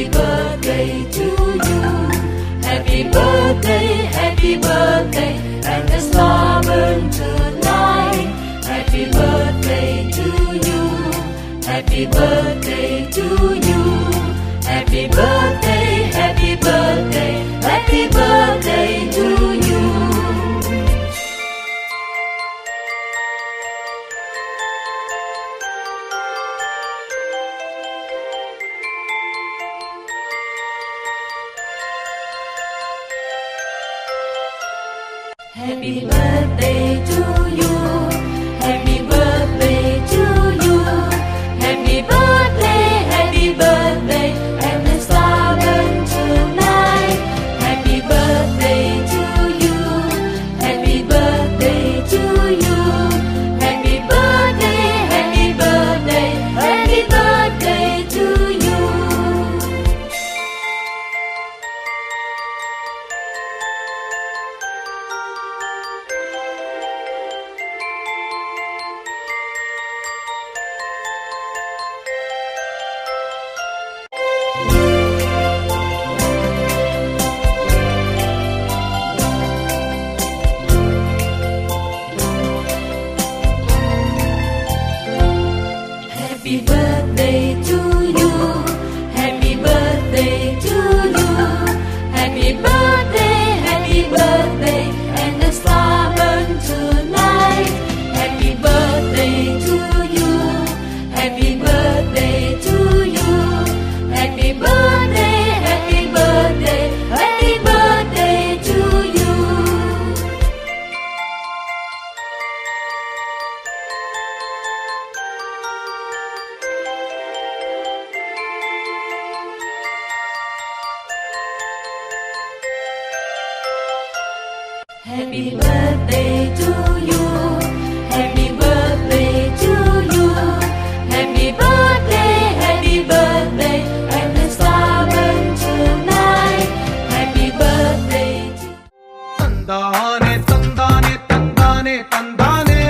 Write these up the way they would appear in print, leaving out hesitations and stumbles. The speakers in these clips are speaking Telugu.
Happy birthday to you. Happy birthday, happy birthday, and the star burn tonight. Happy birthday to you. Happy birthday to you. Happy birthday, happy birthday, happy birthday to you. Happy birthday to you. Happy birthday to you. Happy birthday, happy birthday, and the star burn tonight. Happy birthday to you. Happy birthday to you. Happy birthday, happy birthday, happy birthday to you. Happy birthday to you. Happy birthday to you. Happy birthday, happy birthday, and the star burn tonight. Happy birthday to you. Happy birthday to you. Happy birthday, happy birthday, happy birthday to you. Happy birthday to you. Happy birthday to you. Happy birthday, happy birthday, and the star burn tonight. Happy birthday to తందానే తందానే తందానే తందానే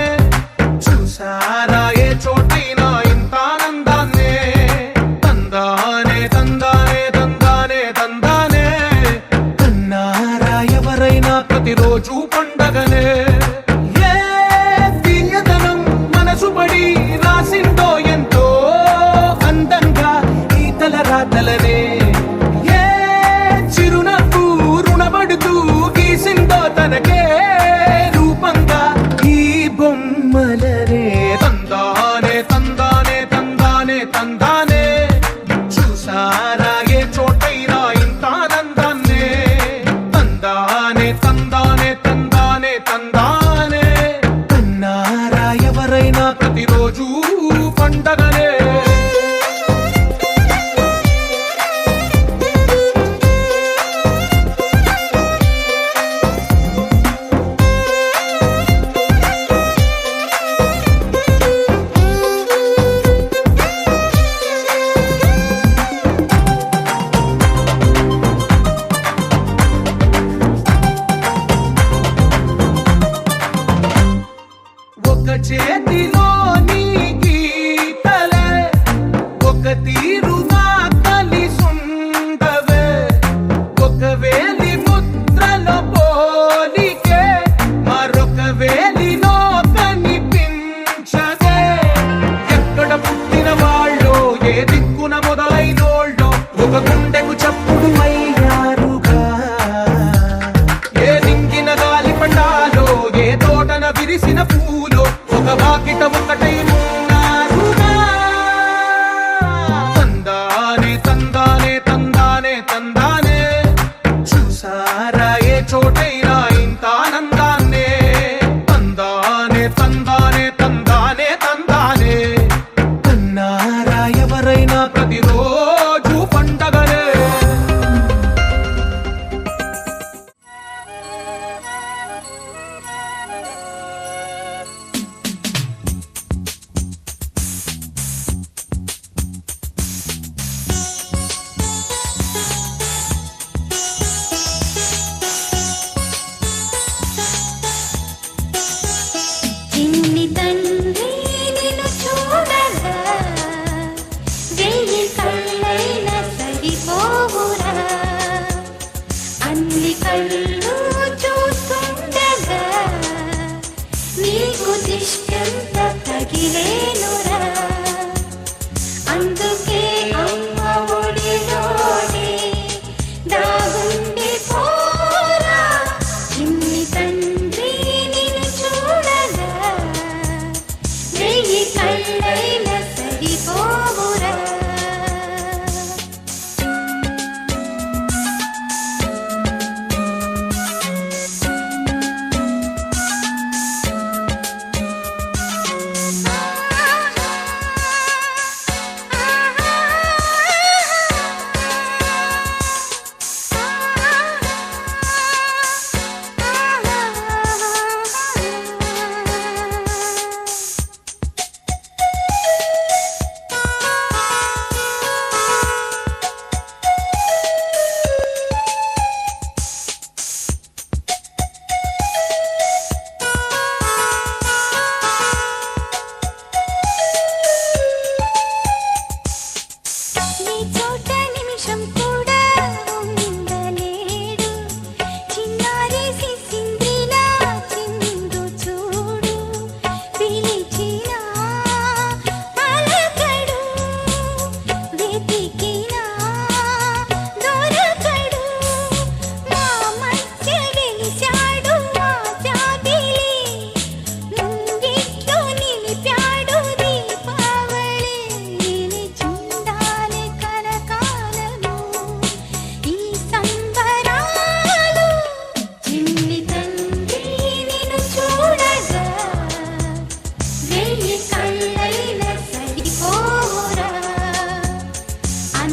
చూసారా ఏ చోటైనా ఇంత ఆనందాన్నే తందానే తందానే తందానే తందానే కన్నారా ఎవరైనా ప్రతిరోజు పండగనే ఏ తీయదనం మనసు పడి రాసిందో ఎంతో అందంగా ఈ తలరాతలనే ఏ చిరునవ్వు రుణపడుతూ గీసిందో తనకే రూపంగా ఈ బొమ్మలనే తందానే తందానే తందానే తందానే చూసారా ఏ చోటైనా ఇంత ఆనందాన్నే తందానే తందానే తందానే తందానే కన్నారా ఎవరైనా ప్రతిరోజు పండగనే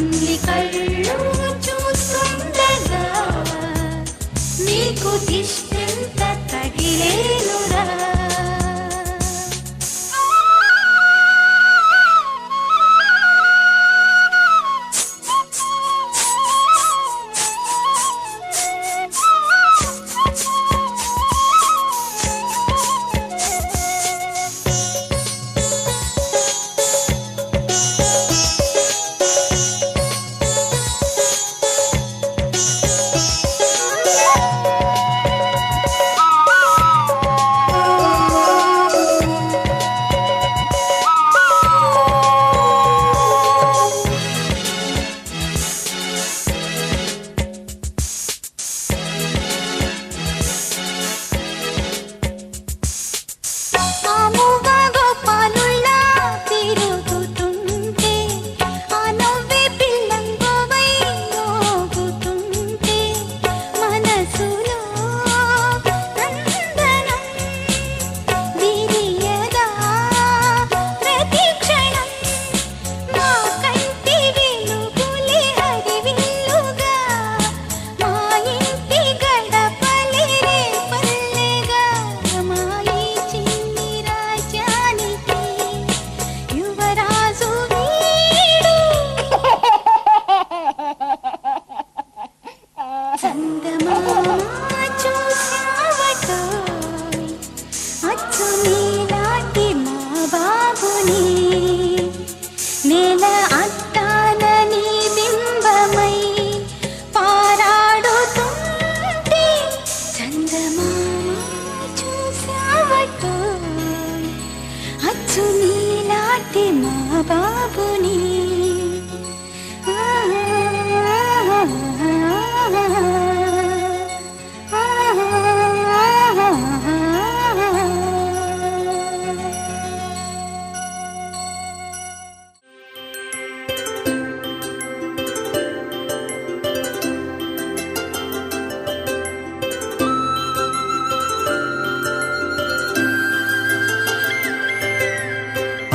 తల్లి కళ్ళు చూస్తుండగా నీకు దిష్టెంత తగిలేనురా.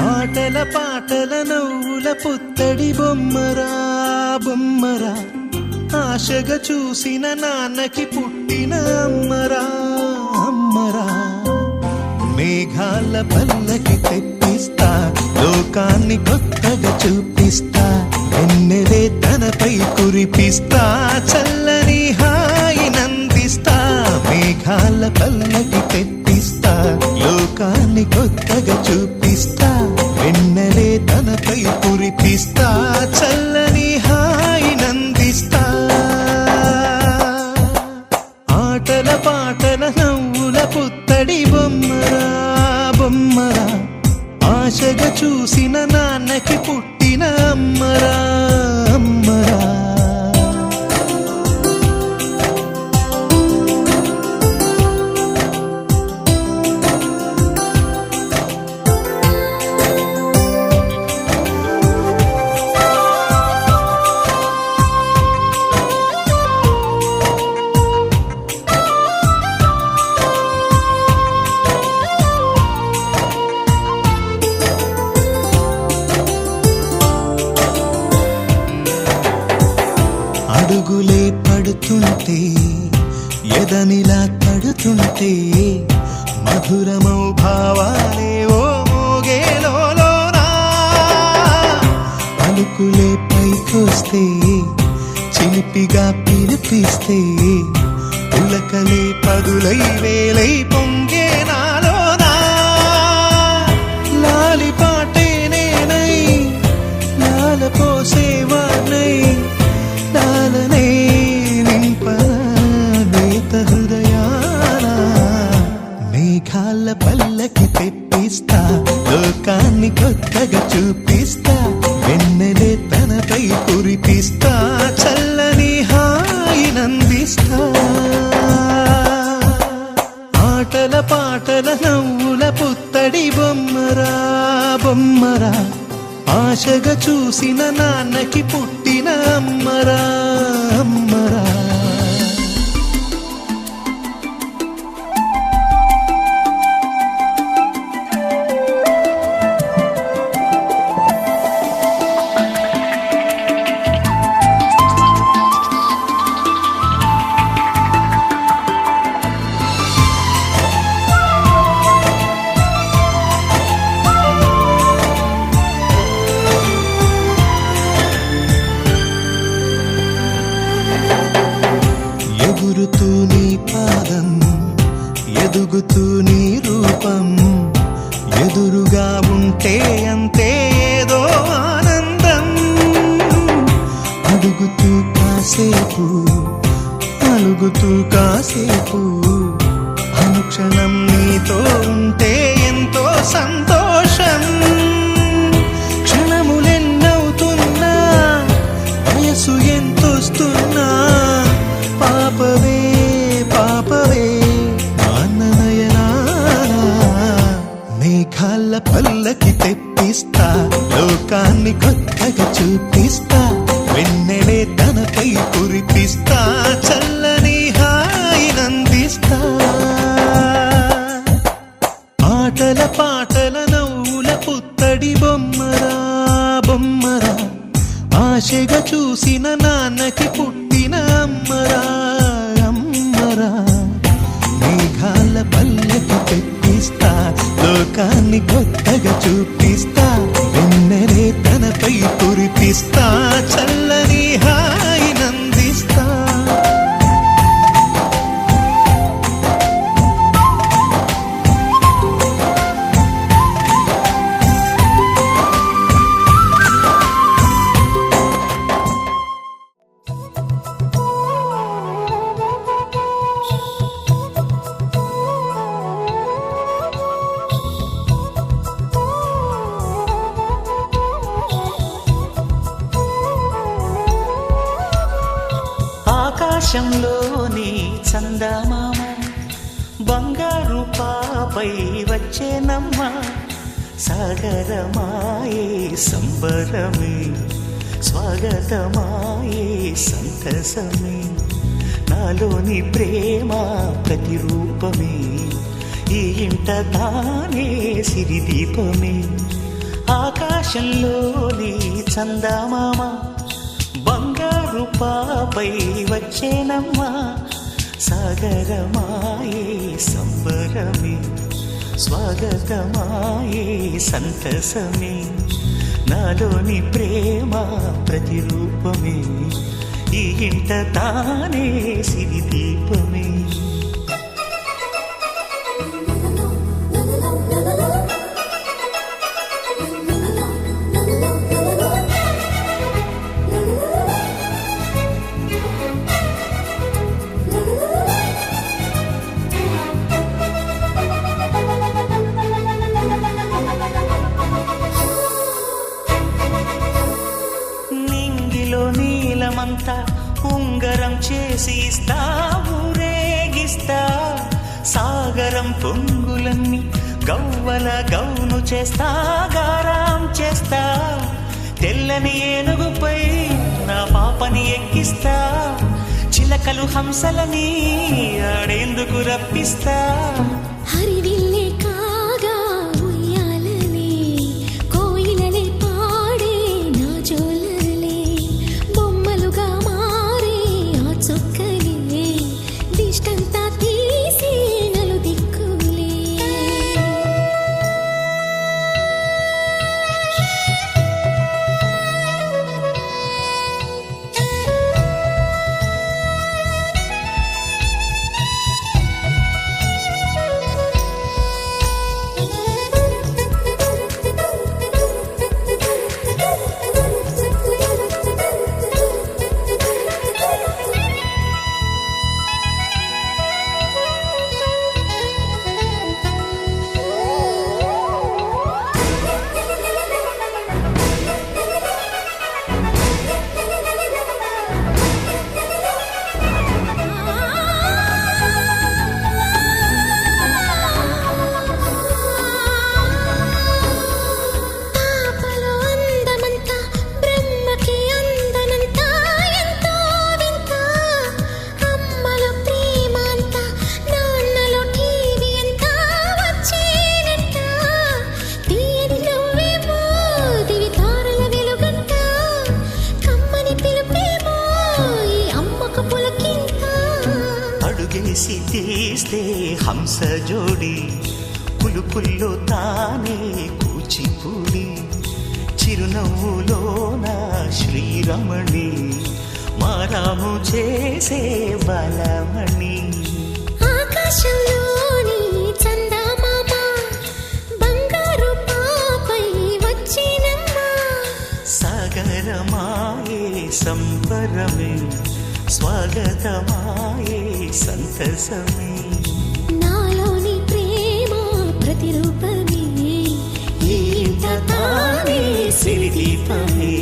ఆటల పాటల నవ్వుల పుత్తడి బొమ్మరా బొమ్మరా, ఆశగా చూసిన నాన్నకి పుట్టిన అమ్మరా అమ్మరా. మేఘాల పల్లకి తెప్పిస్తా, లోకాన్ని కొత్తగా చూపిస్తా, వెన్నెలే తనపై కురిపిస్తా, చల్లని హాయి నందిస్తా. మేఘాల పల్లకి తెప్పిస్తా, లోకాన్ని కొత్తగా చూపిస్తా, వెన్నెలే తనపై కురిపిస్తా, చల్లని హాయి నందిస్తా. ఆటల పాటల నవ్వుల పుత్తడి బొమ్మరా బొమ్మరా, ఆశగా చూసిన నాన్నకి పుట్టిన అమ్మరా అమ్మరా. అడుగులే పడుతుంటే ఎదనిలా తడుతుంటే, మధురమౌ భావాలే ఓ మోగేలోనా. పలుకులే పైకొస్తే చిలిపిగా పిలిపిస్తే, పులకలే పదులై వేలై పొంగే నాలోనా. లాలి పాటే నేనై లాల పోసేవాణ్ణై, లాలనే నింపనేత హృదయాన. మేఘాల పల్లకి తెప్పిస్తా, లోకాన్ని కొత్తగా చూపిస్తా, వెన్నెలే తనపై కురిపిస్తా, చల్లని హాయి నందిస్తా. ఆటల పాటల నవ్వుల పుత్తడి బొమ్మరా బొమ్మరా, ఆశగా చూసిన నాన్నకి పుట్టిన అమ్మరా అమ్మరా. కదులుతూ నీ పాదం, ఎదుగుతూ నీ రూపం, ఎదురుగా ఉంటే అంతే ఏదో ఆనందం. అడుగుతూ కాసేపు, అలుగుతూ కాసేపు, అనుక్షణం నీతో ఉంటే ఎంతో సంతోషం. క్షణములెన్నవుతున్నా, వయసు ఎంతొస్తున్నా, పాపవే పాపవే నయనానా. మేఘాల పల్లకి తెప్పిస్తా, లోకాన్ని కొత్తగా చూపిస్తా, వెన్నెలే తనపై కురిపిస్తా, చల్లని హాయినందిస్తా. ఆటల పాటల నవ్వుల పుత్తడి బొమ్మరా బొమ్మరా, ఆశగా చూసిన నాన్నకి పుట్టిన అమ్మరా అమ్మరా. మేఘాల పల్లకి తెప్పిస్తా, లోకాన్ని కొత్తగా చూపిస్తా, వెన్నెలే తనపై కురిపిస్తా, చల్లని హాయినందిస్తా. ఆకాశంలోని చందమామ బంగారు పాపై వచ్చేనమ్మ, సాగరమాయే సంబరమే, స్వాగతమాయే సంతసమే, నాలోని ప్రేమ ప్రతిరూపమే, ఈ ఇంట తానే సిరిదీపమే. ఆకాశంలోని చందమామ బంగారు పాపై వచ్చేనమ్మా, సాగరమాయే సంబరమే, స్వాగతమాయే సంతసమే, నాలోని ప్రేమ ప్రతిరూపమే, ఈ ఇంట తానే సిరిదీపమే. నీలమంతా ఉంగరం చేసి ఇస్తా, ఊరేగిస్తా, సాగరం పొంగులన్నీ గవ్వల గౌను చేస్తా, గారాం చేస్తా, తెల్లని ఏనుగుపై నా పాపని ఎక్కిస్తా, చిలకలు హంసలని ఆడేందుకు రప్పిస్తా. హరివిల్లే కాగా ఉయ్యాలలే, కోయిలలే పాడే నా జోలలే, బొమ్మలుగా మారే ఆ చొక్కలే, దిష్టంతా తీసి నలు దిక్కులే. చేసి తీస్తే హంస జోడి కులుకుల్లో తానే కూచిపూడి చిరునవ్వులోన శ్రీరమణి మారాము చేసే బలమణి ఆకాశంలోని చందమామ బంగారు పాపై వచ్చినమ్మా సాగరమాయే సంబరమే స్వాగతమాయే సంతసమే నాలోని ప్రేమ ప్రతిరూపమే ఈ ఇంట తానే సిరిదీపమే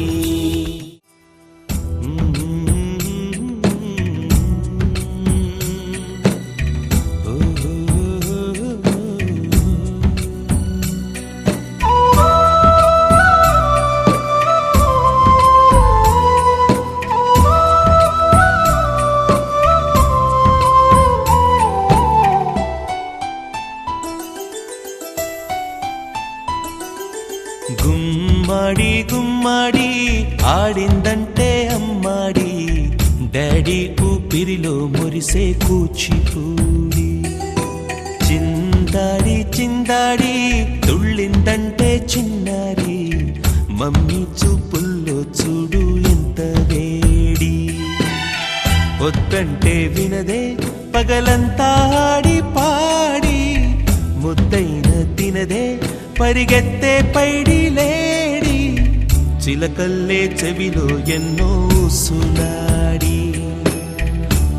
గుమ్మడి గుమ్మడి ఆడిందంటే అమ్మాడి డాడీ ఊపిరిలో మురిసే కూచిపూడి చిందాడి చిందాడి తుళ్ళిందంటే చిన్నారి మమ్మీ చూపుల్లో చూడు ఎంత వేడి వద్దంటే వినదే పగలంతా ఆడి పాడి ముద్దైన తినదే పరిగెత్తే పైడి లేడి చిలకల్లే చెవిలో ఎన్నో సులాడి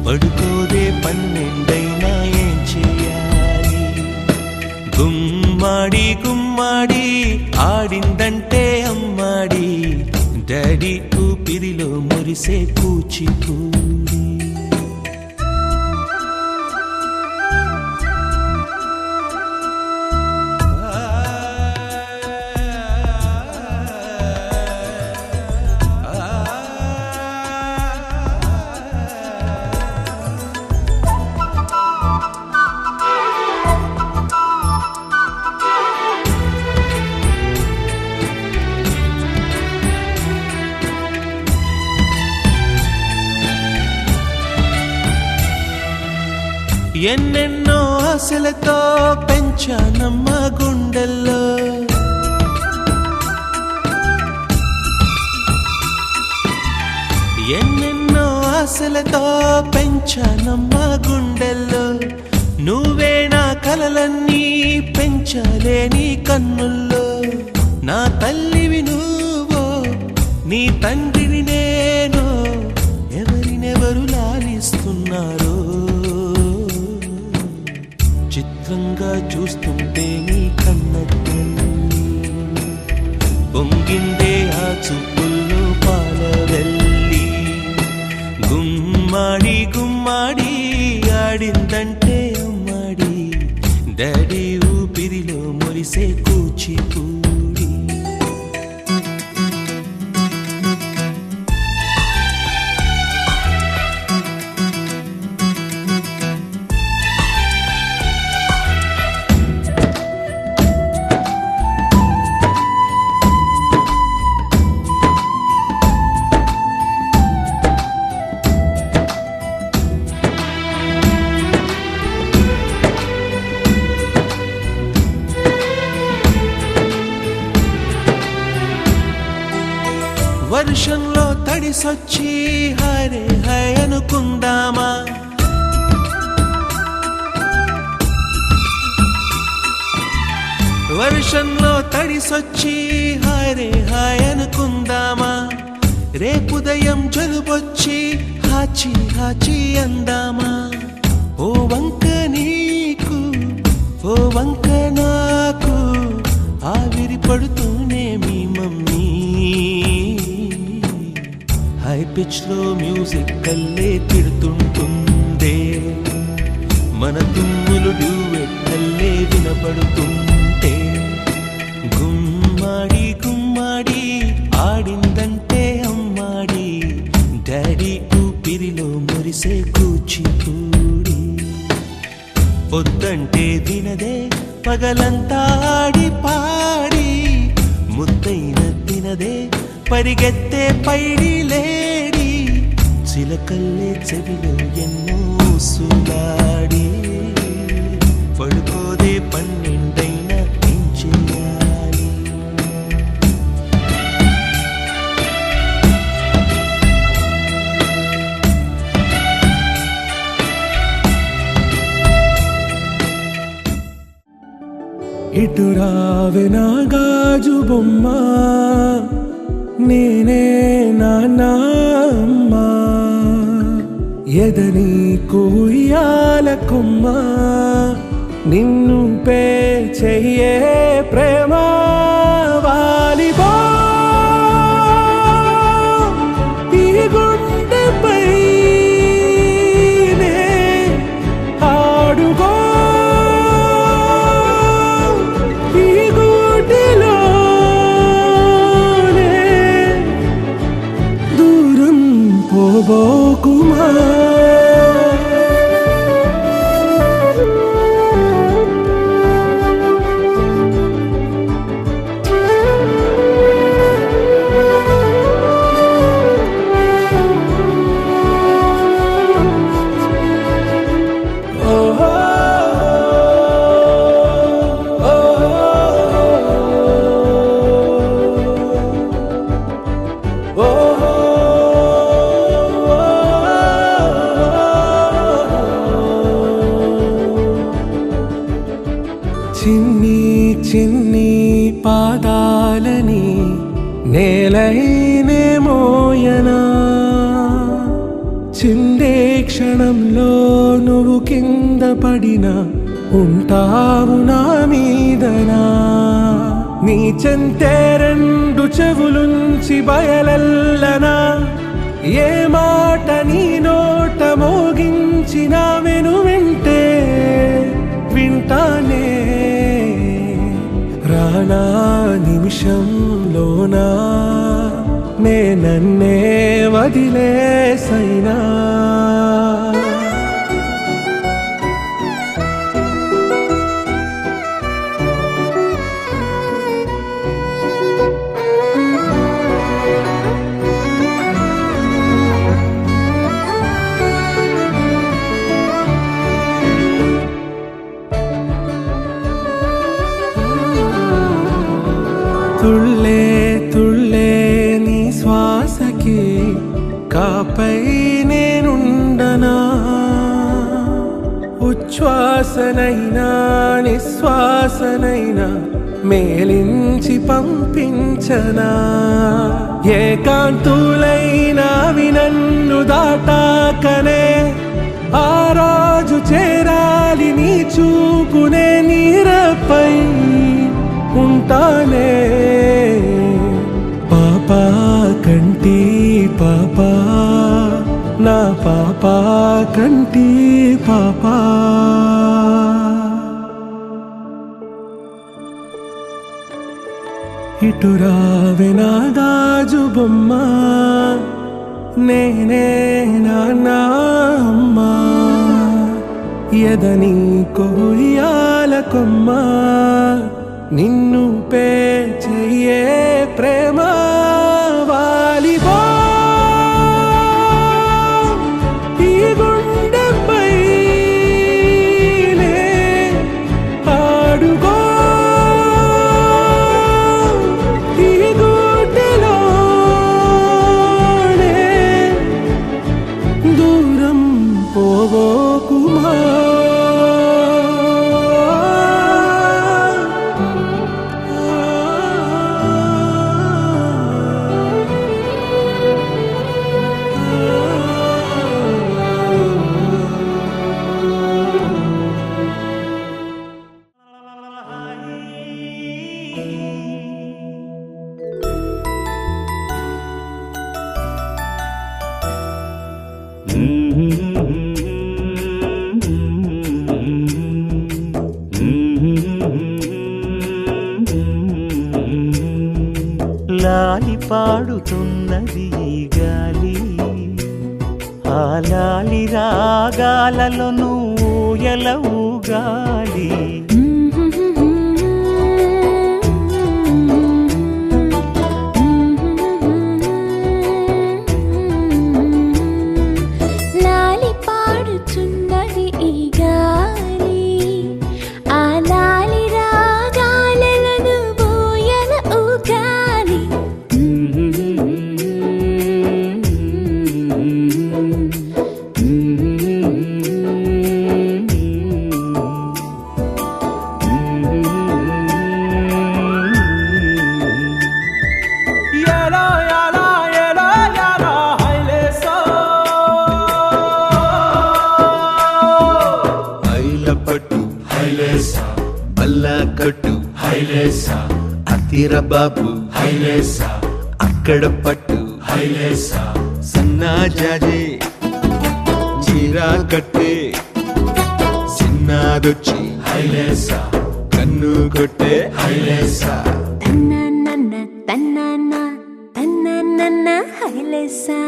పడుకోదే పన్నెండైనా ఏం చేయాలి గుమ్మాడి గుమ్మాడి ఆడిందంటే అమ్మాడి డాడీ ఊపిరిలో మురిసే కూచిపూడి ఎన్నెన్నో ఆశలతో పెంచానమ్మ గుండెల్లో ఎన్నెన్నో ఆశలతో పెంచానమ్మ గుండెల్లో నువ్వే నా కలలన్నీ పెంచాలే నీ కన్నుల్లో నా తల్లివి నువ్వో నీ తండ్రిని నేను ఎవరినెవరు లాలిస్తున్నారో చిత్రంగా చూస్తుంటే నీ కన్నట్టు పొంగిందే ఆ చూపుల్లో పాలవెల్లి గుమ్మాడి గుమ్మాడి ఆడిందంటే అమ్మాడి డాడీ ఊపిరిలో మురిసే కూచిపూడి వర్షంలో తడిసొచ్చి హరే హై అనుకుందామా వర్షంలో తడిసొచ్చి హరే హాయ్ అనుకుందామా రేపుదయం జలుబొచ్చి హాచి హాచి అందామా ఓ వంక నీకు ఓ వంక నాకు ఆవిరి పడుతూనే మీ మమ్మీ హై పిచ్ లో మ్యూజిక్ కల్లే తిడుతుంటుందే మన తుమ్ములు డ్యూయెట్ కల్లే వినపడుతుంటే గుమ్మాడి గుమ్మాడి ఆడిందంటే అమ్మాడి డాడీ ఊపిరిలో మురిసే కూచిపూడి పొద్దంటే వినదే పగలంతా ఆడి పాడి ముద్దైన తినదే పరిగెత్తే పైడి లేడి చిలకల్లే చెవిలో ఎన్నో సులాడి పడుకోదే పన్నెండైనా ఏం చేయాలి ఇటు రావే నా గాజు బొమ్మ నేనే నాన్న అమ్మా ఎదని కుయ్యాల కొమ్మ నిన్ను పే చెయ్యే ప్రేమ వాలిబో ఈ గుండెపై నే ఆడుగో ఈ గూటిలోనే దూరం పోబోకుమా చిన్ని చిన్ని పాదాలని నేలైనే మోయనా చిందే క్షణంలో నువ్వు కింద పడినా ఉంటావు నా మీదనా నీ చెంతే రెండు చెవులుంచి బయలెల్లనా ఏ మాట నీ నోట మోగించిన వెను వింటే వింటానే రానా నిమిషంలోనా నే నన్నే వదిలేసైనా తుళ్ళే తుళ్ళే నీ శ్వాసకి కాపై నేనుండనా ఉచ్ఛ్వాసనైనా నిశ్వాసనైనా మేలించి పంపించనా ఏకాంతులైనా వినన్ను దాటాకనే ఆ రోజు చేరాలి నీ చూపునే నీరపై ఉంటానే పాపా కంటి పాపా నా పాపా కంటి పాపా ఇటు రావే నా గాజు బొమ్మ నేనే నాన్న అమ్మా ఎదని కొయ్యాల కొమ్మ నిన్ను పే చెయ్యే ప్రేమ వాలిబో ఈ గుండెపై నే ఆడుగో ఈ గూటిలోనే దూరం పోవోకుమా లాలి పాడుతున్నది ఈ గాలి ఆ లాలి రాగాలలో నువ్వు ఎలవుగాలి లాలి పాడుచున్నది ఈ గాలి ఆ లాలి రాగాలను బోయల ఊగాలి కొట్టు హైలేసా, అతిర బాబు హైలేసా, అక్కడ పట్టు హైలేసా, సన్నా జాజే చీరా కట్టే, చిన్నాదొచ్చి హైలేసా, కన్ను కొట్టే హైలేసా. తన్నన్న తన్నన్న తన్నన్న హైలేసా.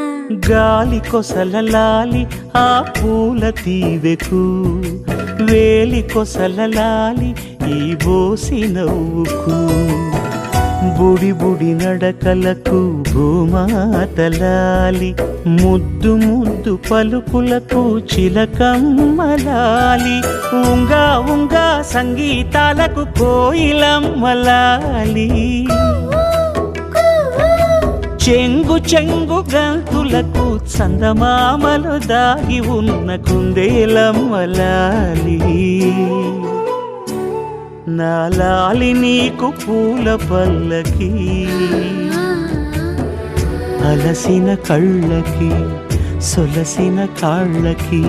గాలి కొసలలాలి ఆ పూల తీవెకు, వేలి కొసలలాలి ఈ బోసి నవ్వుకు, బుడి బుడి నడకలకు భూమాతలాలి, ముద్దు ముద్దు పలుకులకు చిలకమ్మలాలి, ఉంగా ఉంగా సంగీతాలకు కోయిలమ్మలాలి, చెంగు చెంగు గంతులకు చందమామలు దాగి ఉన్న కుందేలమ్మలాలి. నా లాలి నీకు పూల పల్లకి, అలసిన కళ్ళకి సొలసిన కాళ్ళకి,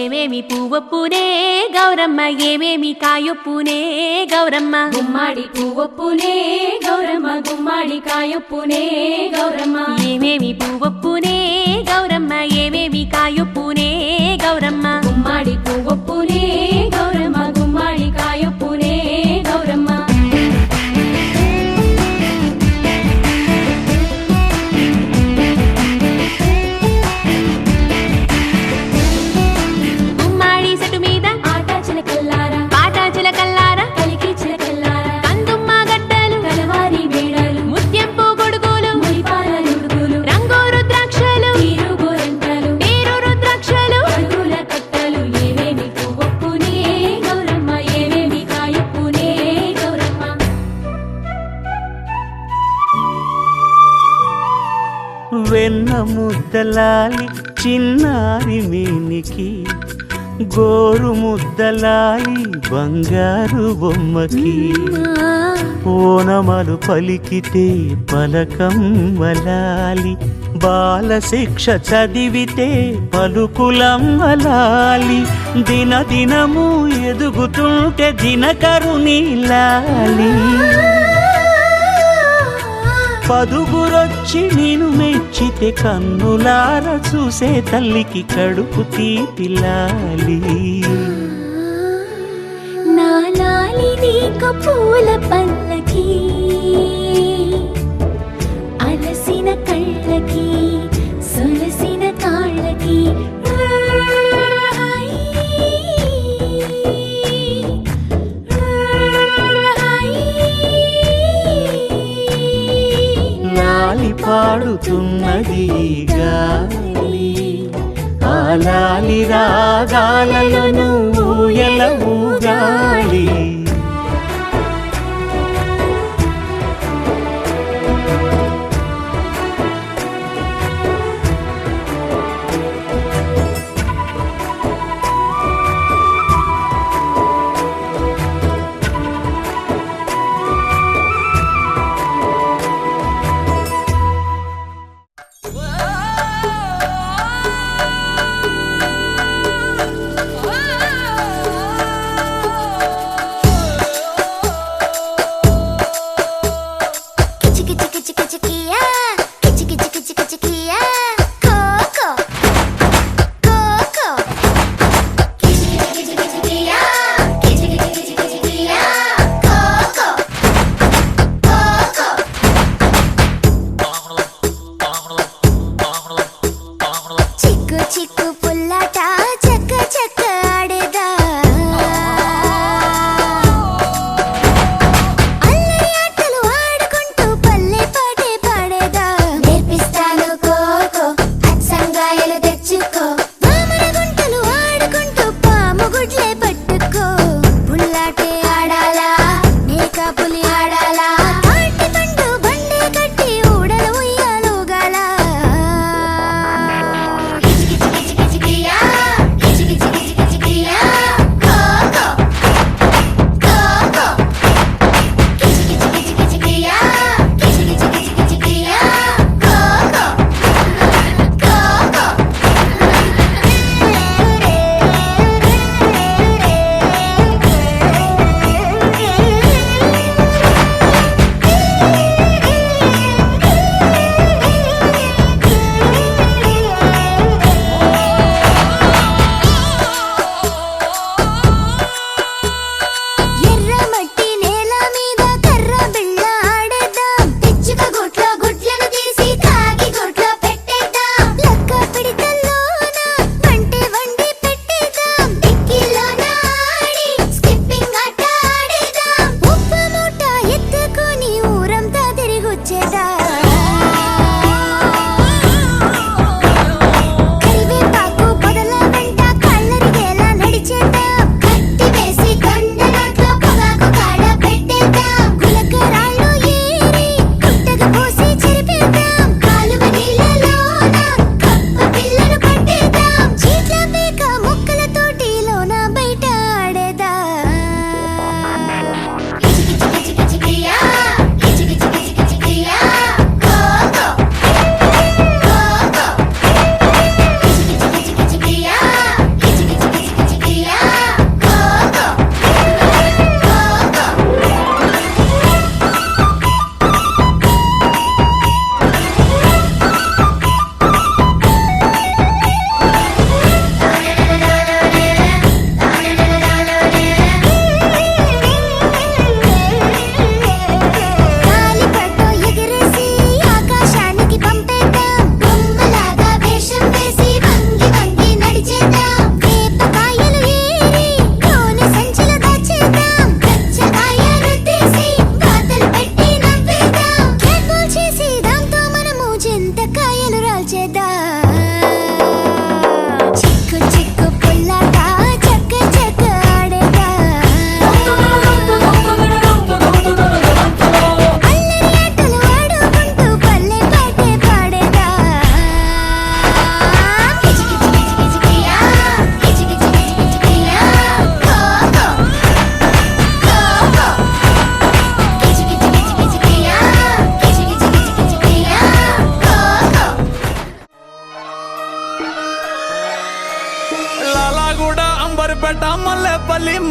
ఏమేమి పువ్వొప్పునే గౌరమ్మ, ఏమేమి కాయొప్పునే గౌరమ్మ, గుమ్మాడి పువ్వొప్పునే గౌరమ్మ, గుమ్మాడి కాయొప్పునే గౌరమ్మ, ఏమేమి పువ్వొప్పునే గౌరమ్మ, ఏమేమి కాయొప్పునే గౌరమ్మ, గుమ్మాడి పువ్వొప్పునే గౌరమ్మ, గుమ్మాడి కాయొప్పునే గౌరమ్మ. గుమ్మాడి సెటు మీద ఆట చిలకల్లారా, పాట చిలకల్లారా, కలికి చిలకల్లారా, కందుమ్మ గడ్డలు, కలవారి మేడలు, ముత్యంపు గొడుగులు, మురిపాల నుడుగులు, రంగు రుద్రాక్షలు, తీరు గోరంటలు, పేరు రుద్రాక్షలు, అడుగుల కట్టలు, ఏమేమి పువ్వొప్పునే గౌరమ్మ, ఏమేమి కాయొప్పునే గౌరమ్మ. వెన్న ముద్దలాలి చిన్నారి మేనికి, గోరు ముద్దలాలి బంగారు బొమ్మకి, ఓనమలు పలికితే పలకమ్మలాలి, బాల శిక్ష చదివితే పలుకులమ్మలాలి, దిన దినము ఎదుగుతుంటే దినకరుని లాలి, పదుగురొచ్చి నేను మెచ్చితే కన్నులార చూసే తల్లికి కడుపు తీపిలాలి. నా లాలి నీకు పూల పల్లకి, అలసిన కళ్ళకి సొలసిన కాళ్ళకి, లాలి పాడుతున్నది గాలి, ఆ లాలి రాగాలలో నువ్వు ఎలా ఊగాలి.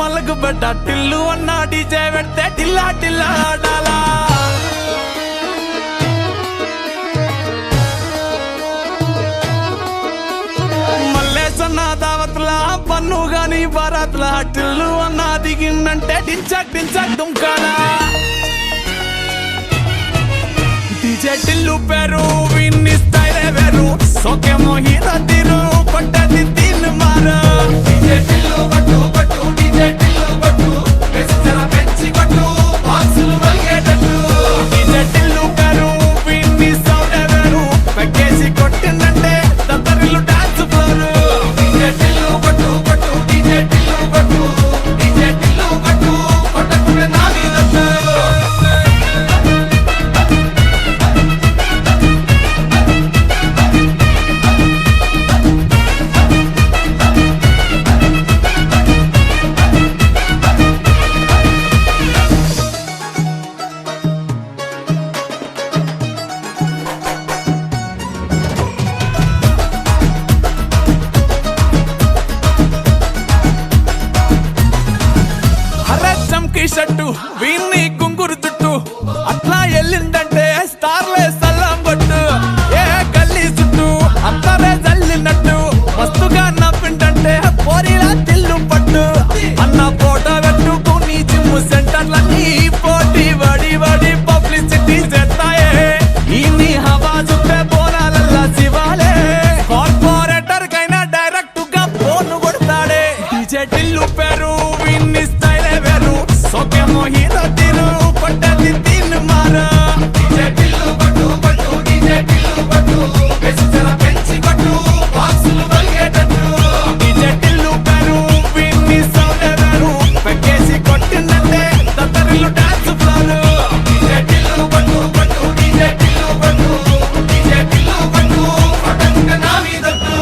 మలకు బెట్ట టిల్లు అన్న డీజే పెడితే టిల్లా టిల్లా ఆడాలా మల్లేసన్న దావత్లా పన్ను గాని బారాత్లా టిల్లు అన్న దిగిందంటే టించక్ టించక్ దుంకాలా డీజే టిల్లు పేరు విన్ని స్టైలే వేరు సోకేమో హీరో తీరు కొట్టది తిన్ మారు డీజే టిల్లు కొట్టు కొట్టు డీజే టిల్లు కొట్టు వెచ్చర పెంచి కొట్టు బాక్సులు మలిగేటట్టు డీజే టిల్లు పేరు విన్ని సౌండే వేరు పెక్కేసి కొట్టిందంటే దత్తరిల్లు డాన్స్ ఫ్లోర్ డీజే టిల్లు కొట్టు కొట్టు డీజే టిల్లు కొట్టు డీజే టిల్లు కొట్టు కొట్టకుండా నా మీదట్టు చమ్కీ షట్టు వీన్ని కుంగురు చుట్టూ అట్లా ఎల్లిందంటే స్టార్లే సల్లం కొట్టు ఏ గల్లీ చుట్టూ అత్తరే జల్లినట్టు మస్తుగా నవ్విందంటే పోరిలా తిల్లు పట్టు అన్న ఫోటో పెట్టుకుని జిమ్ సెంటర్లన్నీ పోటీ వడి వడి పబ్లిసిటీ చేస్తాయే ఈ హవా చుట్టే బోనాలల్లా శివాలే కార్పొరేటర్ కైనా డైరెక్ట్ గా ఫోన్ కొడతాడే డీజే టిల్లు పేరు విన్ని స్టైలే వేరు సోకేమో హీరో తీరు కొట్టది తిన్ మారు డీజే టిల్లు కొట్టు కొట్టు డీజే టిల్లు కొట్టు వెచ్చర పెంచి కొట్టు బాక్సులు మలిగేటట్టు డీజే టిల్లు పేరు విన్ని సౌండే వేరు పెక్కేసి కొట్టిందంటే దత్తరిల్లు డాన్స్ ఫ్లోర్ డీజే టిల్లు కొట్టు కొట్టు డీజే టిల్లు కొట్టు డీజే టిల్లు కొట్టు కొట్టకుండా నా మీదట్టు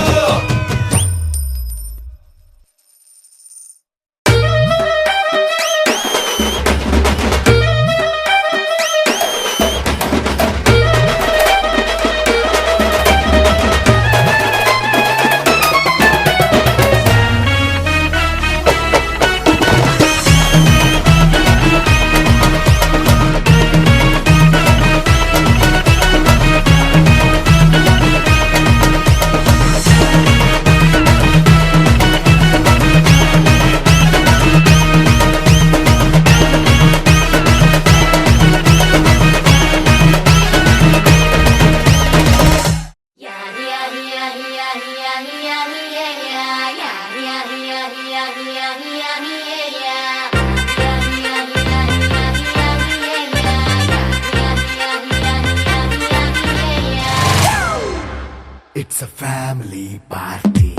It's a family party.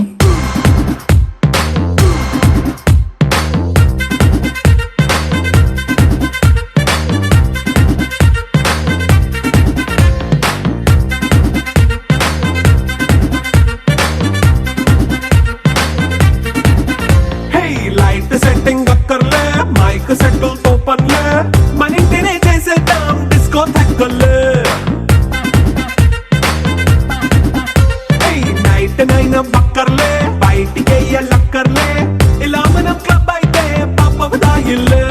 Hey, light setting అక్కర్లే మైక్ సెట్టిల్ తో పనిలే మన ఇంటినే చేసేద్దాం డిస్కో థక్కర్లే నైట్ నైన్ బక్కర్లే బయటికి లక్కర్లే ఇలా మనం క్లబ్ అయితే పాప దాయిల్లే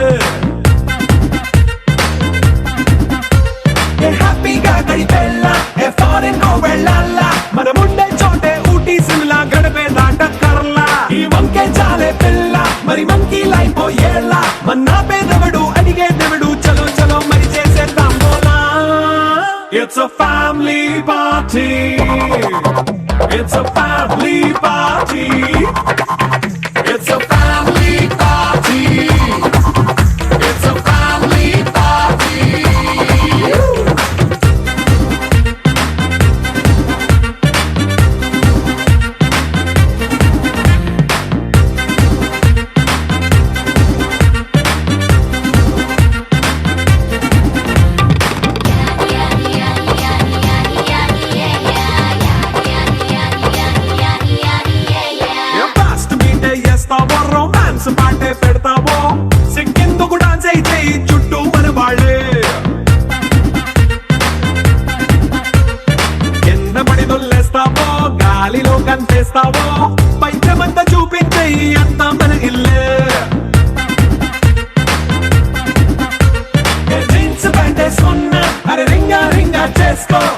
హ్యాపీగా గడిపెళ్ళ ఫారెన్ కో వెళ్ళాల మనం ఉండే చోటే ఊటీ సిమ్లా గడిపే దాటక్కర్లా ఈ వంకే చాలే పిల్ల మరి మంకీ లైఫ్ ఏళ్ళ మన్నా పేదవడు అడిగే దేవుడు చలో చలో మరి చేసేద్దాం బోలా it's a family party. It's a family party. It's a family party. It's a family party. Yeah. వేసుకో